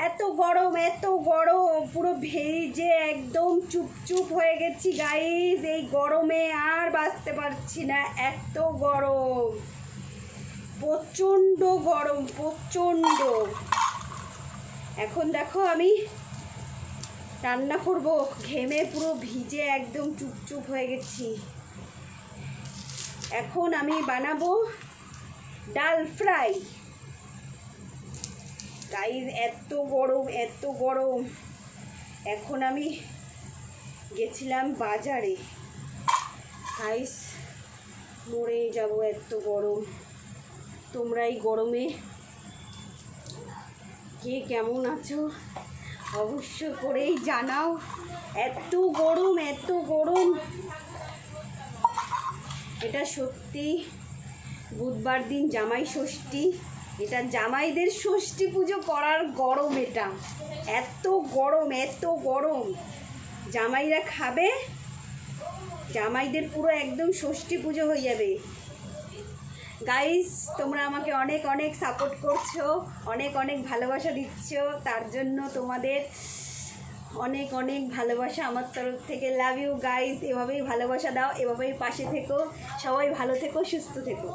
এত গরম পুরো ভেজে একদম চুপচুপ হয়ে গেছি গাইস। এই গরমে আর বাঁচতে পারছি না, এত গরম, প্রচণ্ড গরম, প্রচণ্ড। এখন দেখো আমি রান্না করব, ঘেমে পুরো ভিজে একদম চুপচুপ হয়ে গেছি। এখন আমি বানাবো ডাল ফ্রাই গাইস। এত গরম, এত গরম। এখন আমি গেছিলাম বাজারে গাইস, মরে যাব, এত গরম। তোমরা এই গরমে কে কেমন আছো অবশ্য করেই জানাও। এত গরম, এত গরম। এটা সত্যি বুধবার দিন জামাই ষষ্ঠী, এটা জামাইদের ষষ্ঠী পুজো করার গরম। এটা এত গরম, এত গরম। জামাইরা খাবে, জামাইদের পুরো একদম ষষ্ঠী পুজো হয়ে যাবে গাইস। তোমরা আমাকে অনেক অনেক সাপোর্ট করছো, অনেক অনেক ভালোবাসা দিচ্ছ, তার জন্য তোমাদের অনেক অনেক ভালোবাসা আমার তরফ থেকে। Love you guys. এভাবেই ভালোবাসা দাও, এভাবেই পাশে থেকো। সবাই ভালো থেকো, সুস্থ থেকো।